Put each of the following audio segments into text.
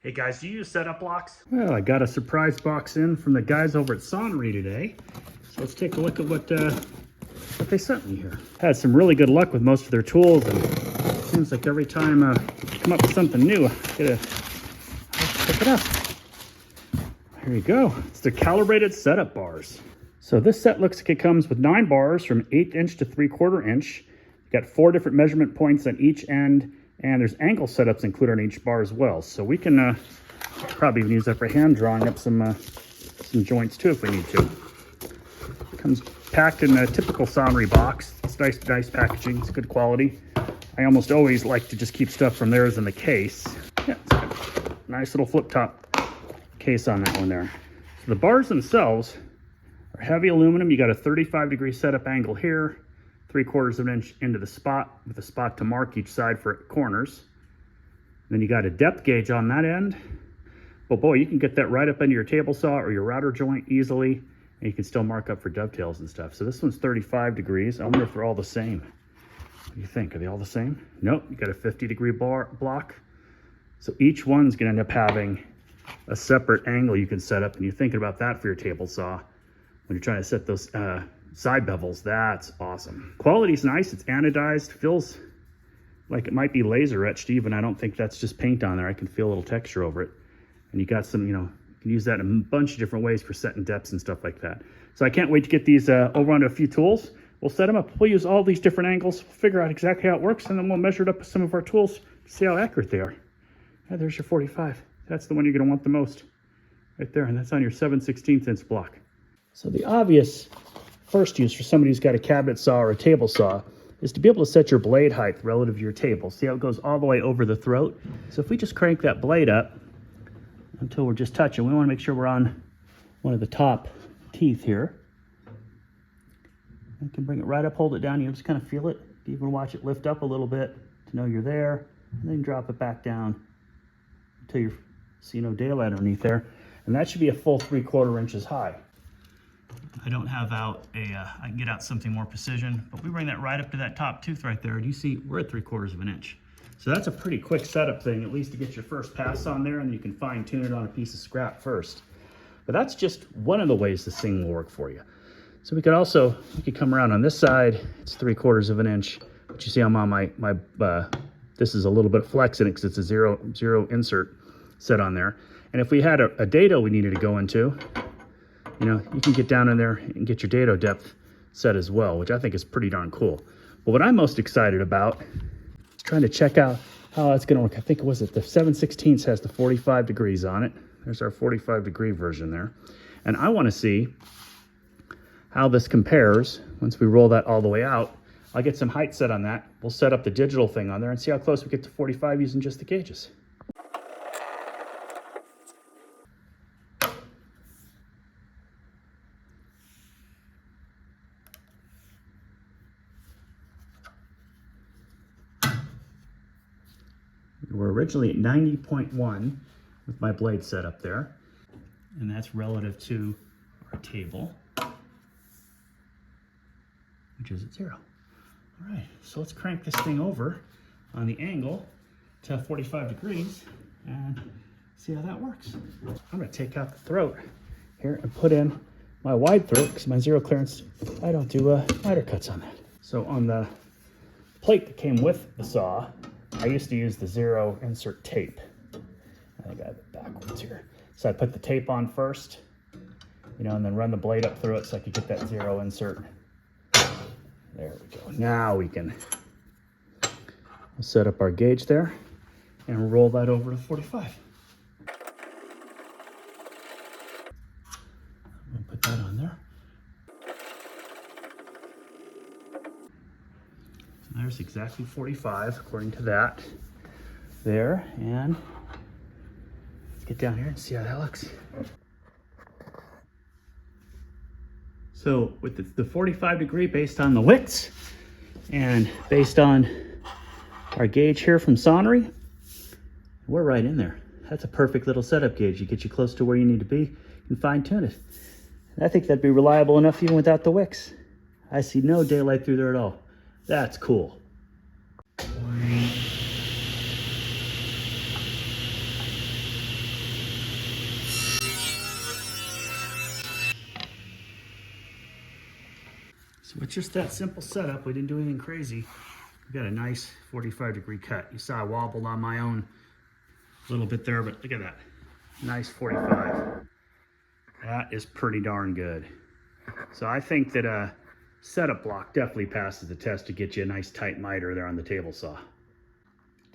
Hey guys, do you use setup blocks? Well, I got a surprise box in from the guys over at Sawinery today. So let's take a look at what they sent me here. Had some really good luck with most of their tools, and it seems like every time I come up with something new, I gotta pick it up. Here you go. It's the calibrated setup bars. So this set looks like it comes with 9 bars from 1/8 inch to 3/4 inch. You got 4 different measurement points on each end, and there's angle setups included on each bar as well. So we can probably even use that for hand drawing up some joints too if we need to. It comes packed in a typical Sawinery box. It's nice packaging. It's good quality. I almost always like to just keep stuff from theirs in the case. Yeah, it's got a nice little flip top case on that one there. So the bars themselves are heavy aluminum. You got a 35-degree setup angle here, 3/4 inch into the spot with a spot to mark each side for corners. Then you got a depth gauge on that end. Well, boy, you can get that right up into your table saw or your router joint easily, and you can still mark up for dovetails and stuff. So this one's 35 degrees. I wonder if they're all the same. What do you think? Are they all the same? Nope, you got a 50-degree block. So each one's gonna end up having a separate angle you can set up, and you're thinking about that for your table saw when you're trying to set those side bevels. That's awesome. Quality's nice. It's anodized. Feels like it might be laser etched even. I don't think that's just paint on there. I can feel a little texture over it. And you got some, you can use that in a bunch of different ways for setting depths and stuff like that. So I can't wait to get these over onto a few tools. We'll set them up. We'll use all these different angles. We'll figure out exactly how it works, and then we'll measure it up with some of our tools to see how accurate they are. Yeah, there's your 45. That's the one you're going to want the most right there, and that's on your 7/16 inch block. So the obvious first use for somebody who's got a cabinet saw or a table saw is to be able to set your blade height relative to your table. See how it goes all the way over the throat? So if we just crank that blade up until we're just touching, we want to make sure we're on one of the top teeth here. You can bring it right up, hold it down, you just kind of feel it. You can watch it lift up a little bit to know you're there, and then drop it back down until you see no daylight underneath there. And that should be a full 3/4 inches high. I don't have out I can get out something more precision, but we bring that right up to that top tooth right there, and you see we're at 3/4 inch. So that's a pretty quick setup thing, at least to get your first pass on there, and you can fine tune it on a piece of scrap first. But that's just one of the ways this thing will work for you. So we could come around on this side. It's 3/4 inch, but you see I'm on my this is a little bit flexing it because it's a zero insert set on there. And if we had a dado we needed to go into, you can get down in there and get your dado depth set as well, which I think is pretty darn cool. But what I'm most excited about is trying to check out how that's gonna work. I think the 7/16 has the 45 degrees on it. There's our 45-degree version there. And I wanna see how this compares once we roll that all the way out. I'll get some height set on that. We'll set up the digital thing on there and see how close we get to 45 using just the gauges. We're originally at 90.1 with my blade set up there, and that's relative to our table, which is at 0. All right, so let's crank this thing over on the angle to 45 degrees and see how that works. I'm gonna take out the throat here and put in my wide throat because my zero clearance, I don't do miter cuts on that. So on the plate that came with the saw, I used to use the 0 insert tape. I think I have it backwards here. So I put the tape on first, and then run the blade up through it so I could get that 0 insert. There we go. Now we can set up our gauge there and roll that over to 45. I'm gonna put that on there. So there's exactly 45 according to that there, and let's get down here and see how that looks. So with the 45 degree based on the widths and based on our gauge here from Sawinery, we're right in there. That's a perfect little setup gauge. You get you close to where you need to be and fine tune it. And I think that'd be reliable enough even without the wicks. I see no daylight through there at all. That's cool. So with just that simple setup, we didn't do anything crazy. We got a nice 45-degree cut. You saw I wobbled on my own a little bit there, but look at that. Nice 45. That is pretty darn good. So I think that a setup block definitely passes the test to get you a nice tight miter there on the table saw.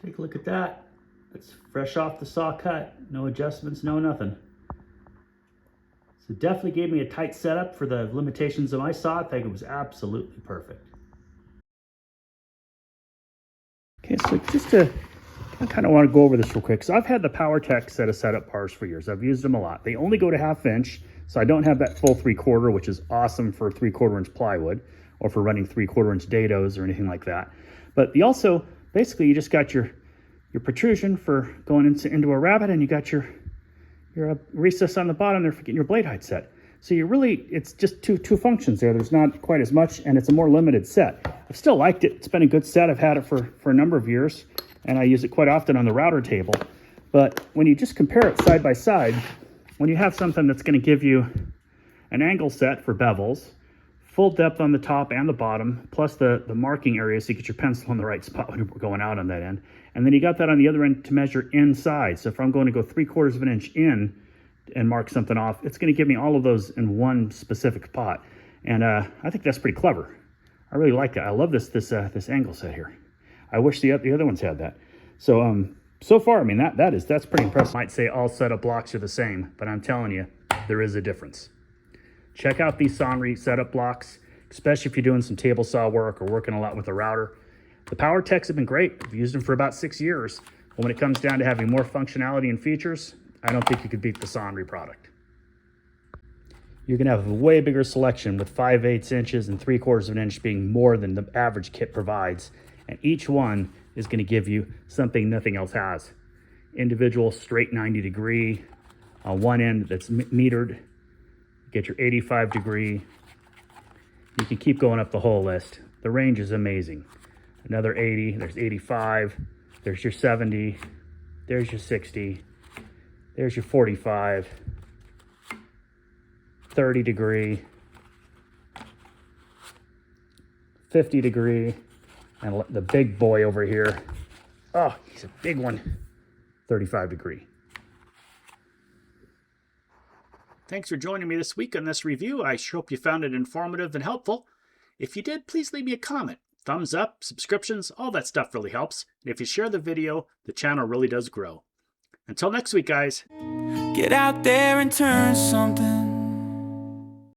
Take a look at that. It's fresh off the saw cut. No adjustments, no nothing. So it definitely gave me a tight setup for the limitations of my saw. I think it was absolutely perfect. Okay, so just to, I kind of want to go over this real quick. So I've had the PowerTech set of setup bars for years. I've used them a lot. They only go to 1/2 inch, so I don't have that full 3/4, which is awesome for 3/4 inch plywood or for running 3/4 inch dados or anything like that. But you also, basically you just got your protrusion for going into a rabbet, and you got your recess on the bottom there for getting your blade height set. So you really, it's just two functions there. There's not quite as much, and it's a more limited set. I've still liked it. It's been a good set. I've had it for a number of years, and I use it quite often on the router table. But when you just compare it side by side, when you have something that's going to give you an angle set for bevels, full depth on the top and the bottom, plus the marking area so you get your pencil in the right spot when you're going out on that end. And then you got that on the other end to measure inside. So if I'm going to go 3/4 of an inch in and mark something off, it's going to give me all of those in one specific spot. And I think that's pretty clever. I really like that. I love this angle set here. I wish the other ones had that. So so far, I mean, that's pretty impressive. I might say all setup blocks are the same, but I'm telling you, there is a difference. Check out these Sawinery setup blocks, especially if you're doing some table saw work or working a lot with a router. The PowerTechs have been great. I've used them for about 6 years. But when it comes down to having more functionality and features, I don't think you could beat the Sawinery product. You're going to have a way bigger selection with 5/8 inches and 3/4 of an inch being more than the average kit provides. And each one is going to give you something nothing else has. Individual straight 90-degree on one end that's metered. Get your 85-degree. You can keep going up the whole list. The range is amazing. Another 80, there's 85, there's your 70, there's your 60, there's your 45, 30-degree, 50-degree, and the big boy over here. Oh, he's a big one. 35-degree. Thanks for joining me this week on this review. I sure hope you found it informative and helpful. If you did, please leave me a comment. Thumbs up, subscriptions, all that stuff really helps. And if you share the video, the channel really does grow. Until next week, guys. Get out there and turn something.